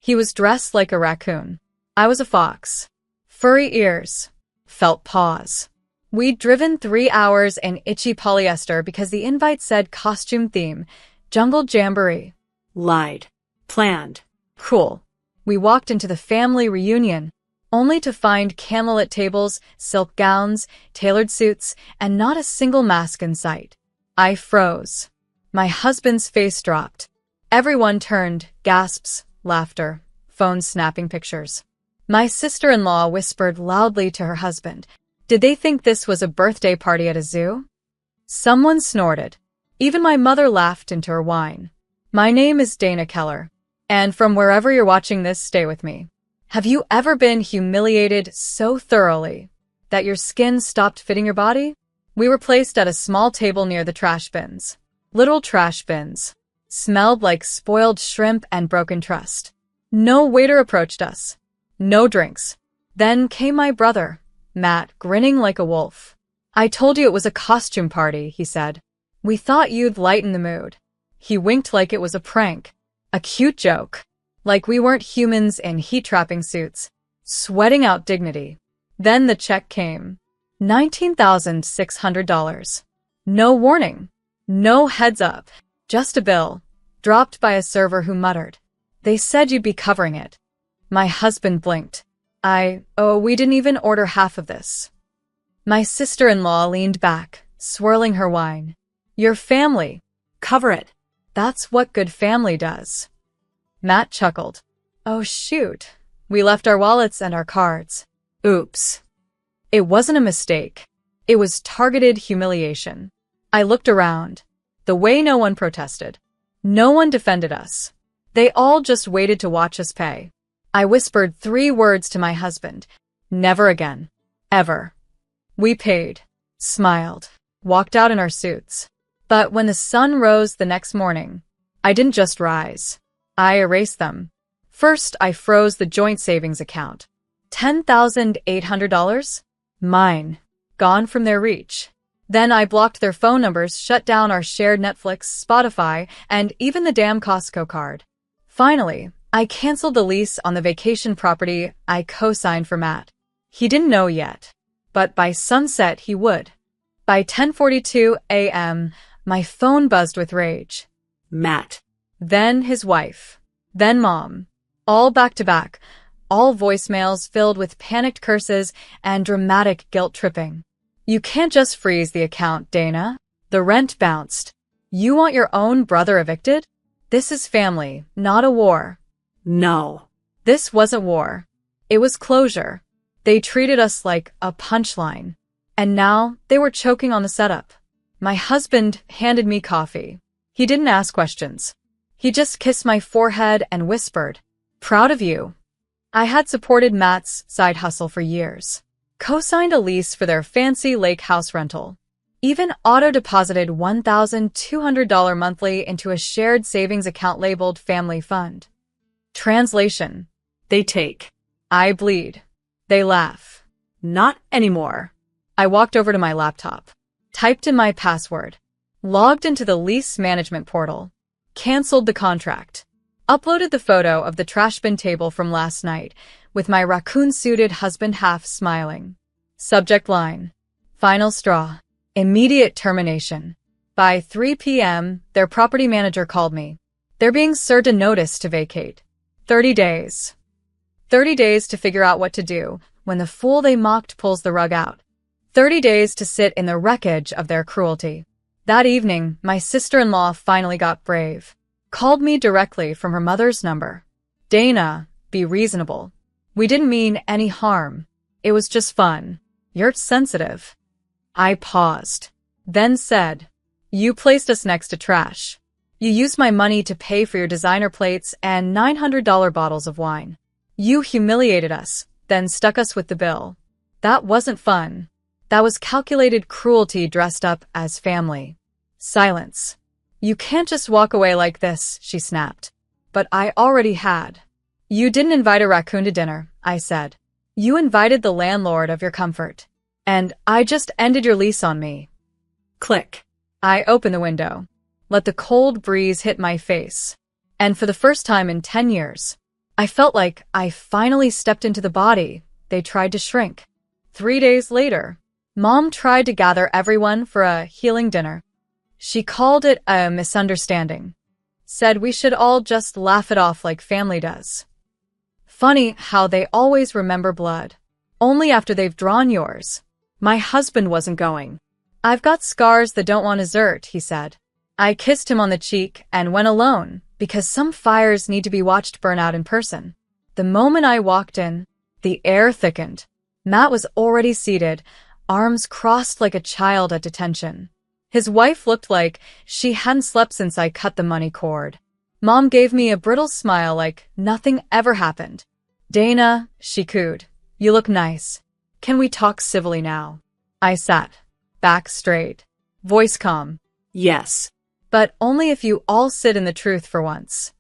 He was dressed like a raccoon. I was a fox. Furry ears. Felt paws. We'd driven 3 hours in itchy polyester because the invite said costume theme, jungle jamboree. Lied. Planned. Cool. We walked into the family reunion, only to find candlelit tables, silk gowns, tailored suits, and not a single mask in sight. I froze. My husband's face dropped. Everyone turned, gasps, laughter, phones snapping pictures. My sister-in-law whispered loudly to her husband, "Did they think this was a birthday party at a zoo?" Someone snorted. Even my mother laughed into her wine. My name is Dana Keller, and from wherever you're watching this, stay with me. Have you ever been humiliated so thoroughly that your skin stopped fitting your body? We were placed at a small table near the trash bins. Little trash bins. Smelled like spoiled shrimp and broken trust. No waiter approached us. No drinks. Then came my brother, Matt, grinning like a wolf. "I told you it was a costume party," he said. "We thought you'd lighten the mood." He winked like it was a prank. A cute joke. Like we weren't humans in heat-trapping suits, sweating out dignity. Then the check came. $19,600. No warning. No heads up. Just a bill, dropped by a server who muttered, "They said you'd be covering it." My husband blinked. We didn't even order half of this." My sister-in-law leaned back, swirling her wine. "Your family. Cover it. That's what good family does." Matt chuckled. "Oh shoot. We left our wallets and our cards. Oops." It wasn't a mistake. It was targeted humiliation. I looked around. The way no one protested. No one defended us. They all just waited to watch us pay. I whispered 3 words to my husband. Never again. Ever. We paid. Smiled. Walked out in our suits. But when the sun rose the next morning, I didn't just rise. I erased them. First, I froze the joint savings account. $10,800? Mine. Gone from their reach. Then I blocked their phone numbers, shut down our shared Netflix, Spotify, and even the damn Costco card. Finally, I canceled the lease on the vacation property I co-signed for Matt. He didn't know yet, but by sunset he would. By 10:42 a.m., my phone buzzed with rage. Matt. Then his wife. Then Mom. All back to back. All voicemails filled with panicked curses and dramatic guilt-tripping. "You can't just freeze the account, Dana. The rent bounced. You want your own brother evicted? This is family, not a war." No. This wasn't war. It was closure. They treated us like a punchline. And now they were choking on the setup. My husband handed me coffee. He didn't ask questions. He just kissed my forehead and whispered, "Proud of you." I had supported Matt's side hustle for years. Co-signed a lease for their fancy lake house rental. Even auto-deposited $1,200 monthly into a shared savings account labeled Family Fund. Translation. They take. I bleed. They laugh. Not anymore. I walked over to my laptop. Typed in my password. Logged into the lease management portal. Canceled the contract. Uploaded the photo of the trash bin table from last night, with my raccoon-suited husband half smiling. Subject line. Final straw. Immediate termination. By 3 p.m., their property manager called me. They're being served a notice to vacate. 30 days. 30 days to figure out what to do when the fool they mocked pulls the rug out. 30 days to sit in the wreckage of their cruelty. That evening, my sister-in-law finally got brave. Called me directly from her mother's number. "Dana, be reasonable. We didn't mean any harm. It was just fun. You're sensitive." I paused. Then said, "You placed us next to trash. You used my money to pay for your designer plates and $900 bottles of wine. You humiliated us, then stuck us with the bill. That wasn't fun. That was calculated cruelty dressed up as family." Silence. "You can't just walk away like this," she snapped. But I already had. "You didn't invite a raccoon to dinner," I said. "You invited the landlord of your comfort. And I just ended your lease on me." Click. I opened the window. Let the cold breeze hit my face. And for the first time in 10 years, I felt like I finally stepped into the body they tried to shrink. 3 days later, Mom tried to gather everyone for a healing dinner. She called it a misunderstanding. Said we should all just laugh it off like family does. Funny how they always remember blood. Only after they've drawn yours. My husband wasn't going. I've got scars that don't want dessert, he said. I kissed him on the cheek and went alone because some fires need to be watched burn out in person. The moment I walked in, the air thickened. Matt was already seated, arms crossed like a child at detention. His wife looked like she hadn't slept since I cut the money cord. Mom gave me a brittle smile like nothing ever happened. Dana, she cooed, you look nice. Can we talk civilly now? I sat, back straight, voice calm. Yes. But only if you all sit in the truth for once.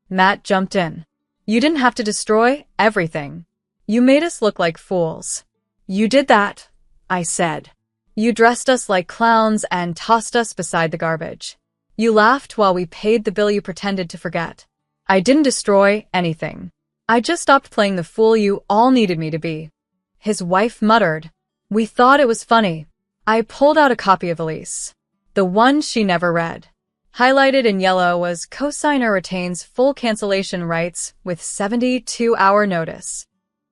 Matt jumped in. You didn't have to destroy everything. You made us look like fools. You did that, I said. You dressed us like clowns and tossed us beside the garbage. You laughed while we paid the bill you pretended to forget. I didn't destroy anything. I just stopped playing the fool you all needed me to be. His wife muttered. We thought it was funny. I pulled out a copy of the lease. The one she never read. Highlighted in yellow was cosigner retains full cancellation rights with 72-hour notice.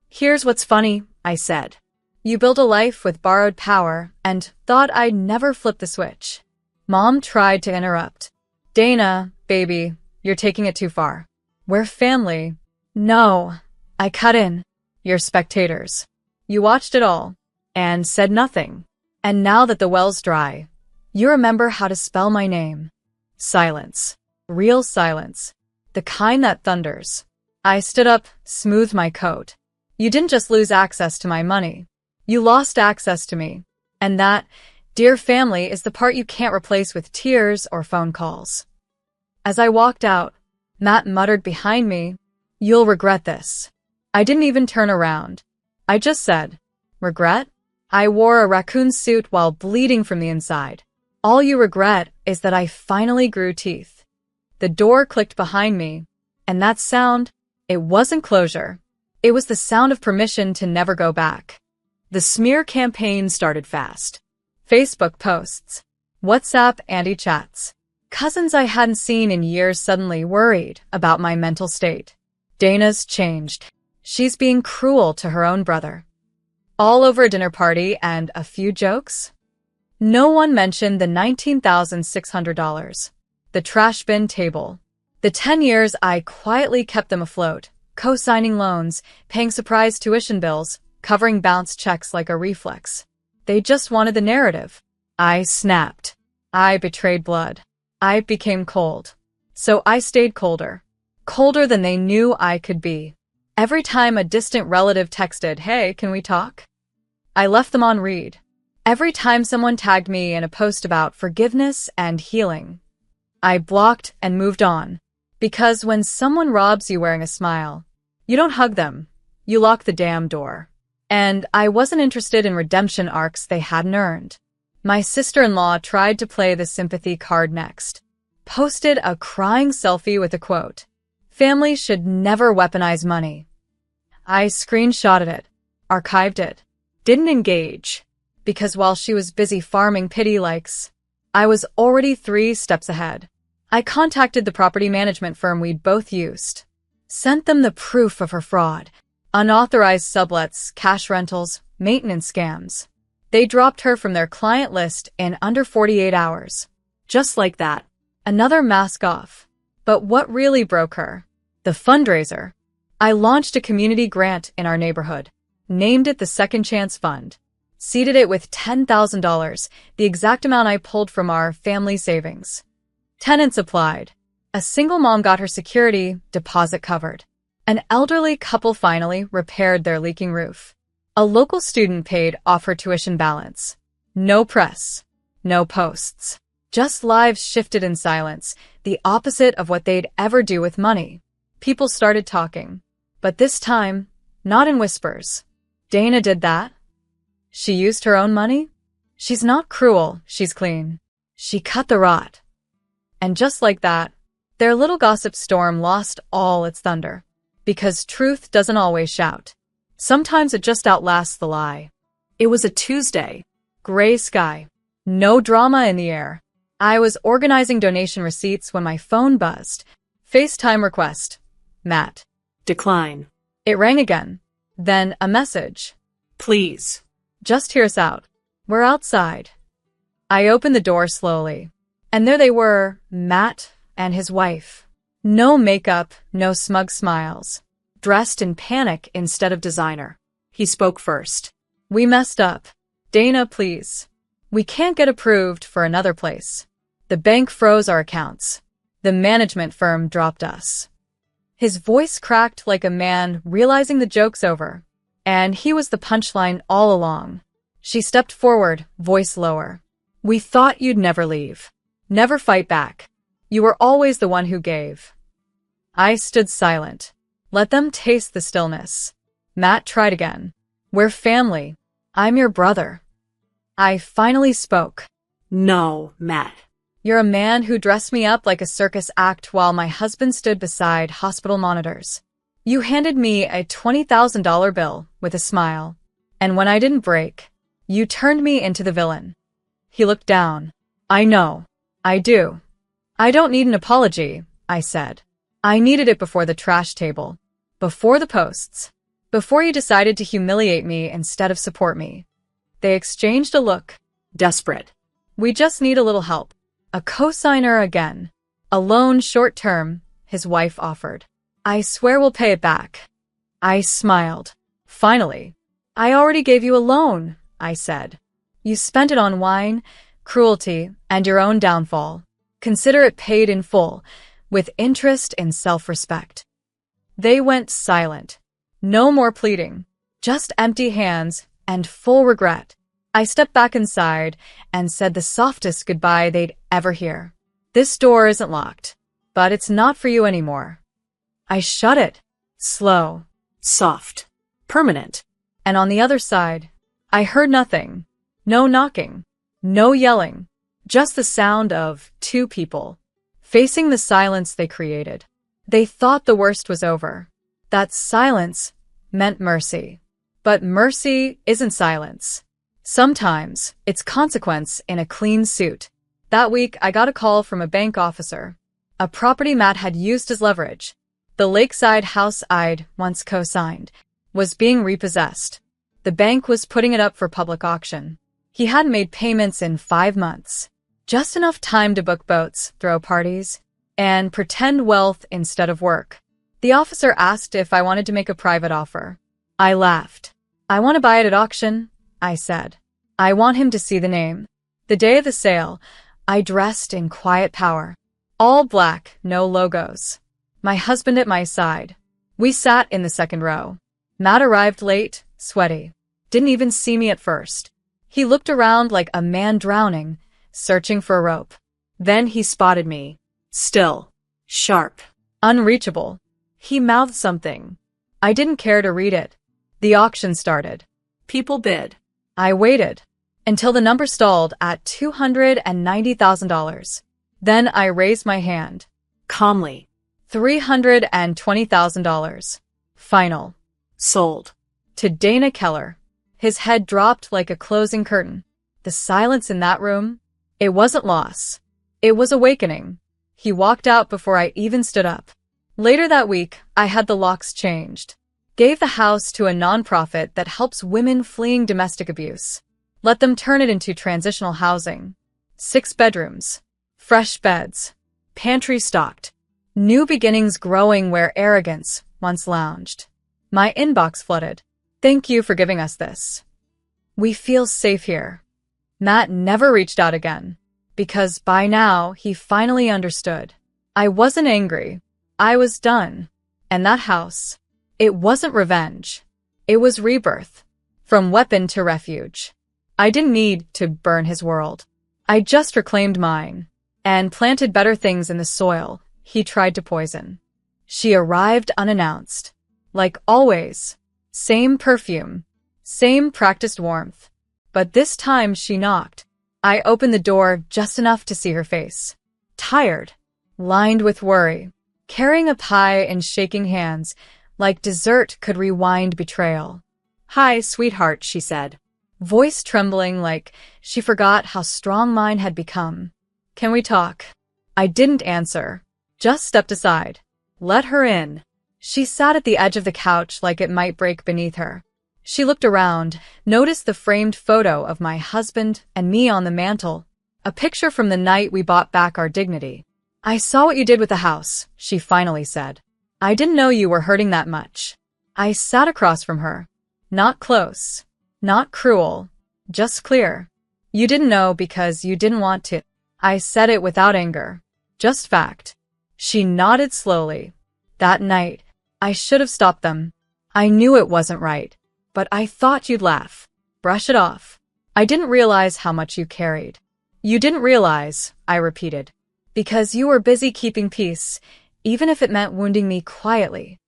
Here's what's funny, I said. You built a life with borrowed power and thought I'd never flip the switch. Mom tried to interrupt. Dana, baby, you're taking it too far. We're family. No, I cut in. You're spectators. You watched it all and said nothing. And now that the well's dry, you remember how to spell my name. Silence. Real silence. The kind that thunders. I stood up, smoothed my coat. You didn't just lose access to my money. You lost access to me. And that, dear family, is the part you can't replace with tears or phone calls. As I walked out, Matt muttered behind me, You'll regret this. I didn't even turn around. I just said, Regret? I wore a raccoon suit while bleeding from the inside. All you regret is that I finally grew teeth. The door clicked behind me, and that sound, it wasn't closure. It was the sound of permission to never go back. The smear campaign started fast. Facebook posts, WhatsApp anti-chats. Cousins I hadn't seen in years suddenly worried about my mental state. Dana's changed. She's being cruel to her own brother. All over a dinner party and a few jokes. No one mentioned the $19,600. The trash bin table. The 10 years I quietly kept them afloat, co-signing loans, paying surprise tuition bills, covering bounce checks like a reflex. They just wanted the narrative. I snapped. I betrayed blood. I became cold. So I stayed colder. Colder than they knew I could be. Every time a distant relative texted, Hey, can we talk? I left them on read. Every time someone tagged me in a post about forgiveness and healing, I blocked and moved on. Because when someone robs you wearing a smile, you don't hug them. You lock the damn door. And I wasn't interested in redemption arcs they hadn't earned. My sister-in-law tried to play the sympathy card next. Posted a crying selfie with a quote. Families should never weaponize money. I screenshotted it, archived it, didn't engage. Because while she was busy farming pity likes, I was already 3 steps ahead. I contacted the property management firm we'd both used. Sent them the proof of her fraud. Unauthorized sublets, cash rentals, maintenance scams. They dropped her from their client list in under 48 hours. Just like that. Another mask off. But what really broke her? The fundraiser. I launched a community grant in our neighborhood. Named it the Second Chance Fund. Seeded it with $10,000, the exact amount I pulled from our family savings. Tenants applied. A single mom got her security deposit covered. An elderly couple finally repaired their leaking roof. A local student paid off her tuition balance. No press. No posts. Just lives shifted in silence, the opposite of what they'd ever do with money. People started talking. But this time, not in whispers. Dana did that? She used her own money? She's not cruel, she's clean. She cut the rot. And just like that, their little gossip storm lost all its thunder. Because truth doesn't always shout. Sometimes it just outlasts the lie. It was a Tuesday. Gray sky. No drama in the air. I was organizing donation receipts when my phone buzzed. FaceTime request. Matt. Decline. It rang again. Then a message. Please. Just hear us out. We're outside. I opened the door slowly. And there they were, Matt and his wife. No makeup, no smug smiles. Dressed in panic instead of designer. He spoke first. We messed up. Dana, please. We can't get approved for another place. The bank froze our accounts. The management firm dropped us. His voice cracked like a man realizing the joke's over. And he was the punchline all along. She stepped forward, voice lower. We thought you'd never leave. Never fight back. You were always the one who gave. I stood silent. Let them taste the stillness. Matt tried again. We're family. I'm your brother. I finally spoke. No, Matt. You're a man who dressed me up like a circus act while my husband stood beside hospital monitors. You handed me a $20,000 bill with a smile. And when I didn't break, you turned me into the villain. He looked down. I know. I do. I don't need an apology, I said. I needed it before the trash table. Before the posts. Before you decided to humiliate me instead of support me. They exchanged a look. Desperate. We just need a little help. A cosigner again. A loan short-term, his wife offered. I swear we'll pay it back. I smiled. Finally. I already gave you a loan, I said. You spent it on wine, cruelty, and your own downfall. Consider it paid in full, with interest and self-respect. They went silent. No more pleading. Just empty hands and full regret. I stepped back inside and said the softest goodbye they'd ever hear. This door isn't locked, but it's not for you anymore. I shut it. Slow. Soft. Permanent. And on the other side, I heard nothing. No knocking. No yelling. Just the sound of two people facing the silence they created. They thought the worst was over. That silence meant mercy. But mercy isn't silence. Sometimes it's consequence in a clean suit. That week, I got a call from a bank officer. A property Matt had used as leverage. The lakeside house I'd once co-signed was being repossessed. The bank was putting it up for public auction. He hadn't made payments in 5 months. Just enough time to book boats, throw parties, and pretend wealth instead of work. The officer asked if I wanted to make a private offer. I laughed. I want to buy it at auction, I said. I want him to see the name. The day of the sale, I dressed in quiet power. All black, no logos. My husband at my side. We sat in the second row. Matt arrived late, sweaty. Didn't even see me at first. He looked around like a man drowning, searching for a rope. Then he spotted me. Still. Sharp. Unreachable. He mouthed something. I didn't care to read it. The auction started. People bid. I waited until the number stalled at $290,000. Then I raised my hand. Calmly. $320,000. Final. Sold. To Dana Keller. His head dropped like a closing curtain. The silence in that room, it wasn't loss. It was awakening. He walked out before I even stood up. Later that week, I had the locks changed. Gave the house to a nonprofit that helps women fleeing domestic abuse. Let them turn it into transitional housing. 6 bedrooms. Fresh beds. Pantry stocked. New beginnings growing where arrogance once lounged. My inbox flooded. Thank you for giving us this. We feel safe here. Matt never reached out again. Because by now, he finally understood. I wasn't angry. I was done. And that house, it wasn't revenge. It was rebirth. From weapon to refuge. I didn't need to burn his world. I just reclaimed mine. And planted better things in the soil he tried to poison. She arrived unannounced. Like always. Same perfume. Same practiced warmth. But this time she knocked. I opened the door just enough to see her face. Tired. Lined with worry. Carrying a pie in shaking hands, like dessert could rewind betrayal. Hi, sweetheart, she said. Voice trembling like she forgot how strong mine had become. Can we talk? I didn't answer. Just stepped aside. Let her in. She sat at the edge of the couch like it might break beneath her. She looked around, noticed the framed photo of my husband and me on the mantel, a picture from the night we bought back our dignity. I saw what you did with the house, she finally said. I didn't know you were hurting that much. I sat across from her. Not close. Not cruel. Just clear. You didn't know because you didn't want to. I said it without anger. Just fact. She nodded slowly. That night, I should have stopped them. I knew it wasn't right. But I thought you'd laugh. Brush it off. I didn't realize how much you carried. You didn't realize, I repeated. Because you were busy keeping peace, even if it meant wounding me quietly.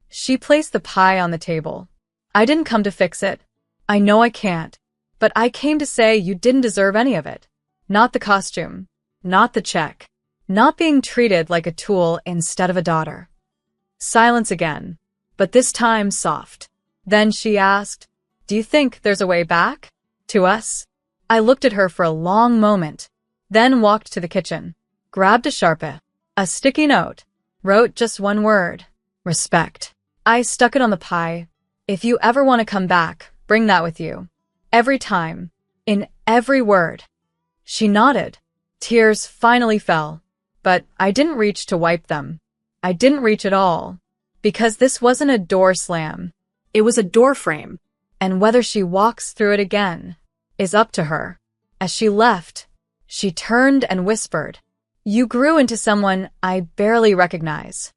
She placed the pie on the table. I didn't come to fix it. I know I can't. But I came to say you didn't deserve any of it. Not the costume. Not the check. Not being treated like a tool instead of a daughter. Silence again, but this time soft. Then she asked, do you think there's a way back? To us? I looked at her for a long moment, then walked to the kitchen, grabbed a Sharpie, a sticky note, wrote just one word, respect. I stuck it on the pie. If you ever want to come back, bring that with you. Every time. In every word. She nodded. Tears finally fell. But I didn't reach to wipe them. I didn't reach at all. Because this wasn't a door slam. It was a door frame. And whether she walks through it again is up to her. As she left, she turned and whispered, you grew into someone I barely recognize.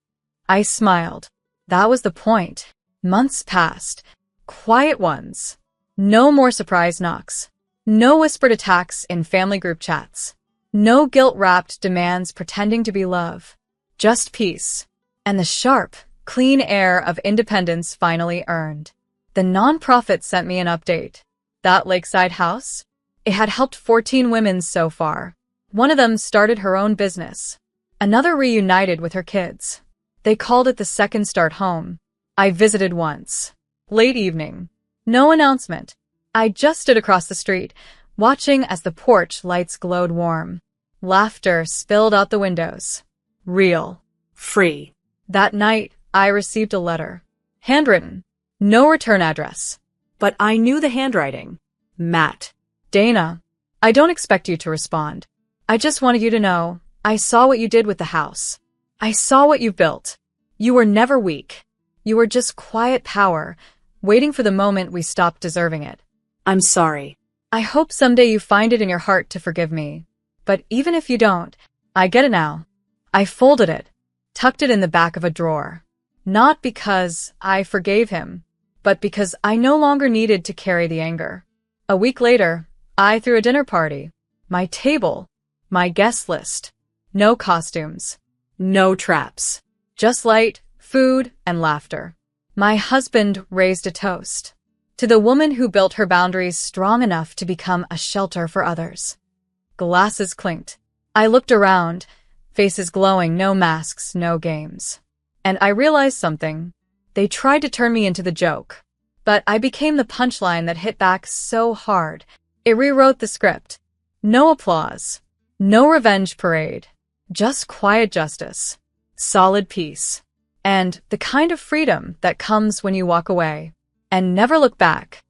I smiled. That was the point. Months passed. Quiet ones. No more surprise knocks. No whispered attacks in family group chats. No guilt-wrapped demands pretending to be love. Just peace. And the sharp, clean air of independence finally earned. The nonprofit sent me an update. That lakeside house? It had helped 14 women so far. One of them started her own business. Another reunited with her kids. They called it the Second Start Home. I visited once. Late evening. No announcement. I just stood across the street, watching as the porch lights glowed warm. Laughter spilled out the windows. Real. Free. That night, I received a letter. Handwritten. No return address. But I knew the handwriting. Matt. Dana, I don't expect you to respond. I just wanted you to know, I saw what you did with the house. I saw what you built. You were never weak. You were just quiet power, waiting for the moment we stopped deserving it. I'm sorry. I hope someday you find it in your heart to forgive me. But even if you don't, I get it now. I folded it, tucked it in the back of a drawer. Not because I forgave him, but because I no longer needed to carry the anger. A week later, I threw a dinner party. My table, my guest list. No costumes. No traps. Just light, food, and laughter. My husband raised a toast to the woman who built her boundaries strong enough to become a shelter for others. Glasses clinked. I looked around, faces glowing, no masks, no games. And I realized something. They tried to turn me into the joke. But I became the punchline that hit back so hard. It rewrote the script. No applause. No revenge parade. Just quiet justice. Solid peace. And the kind of freedom that comes when you walk away and never look back.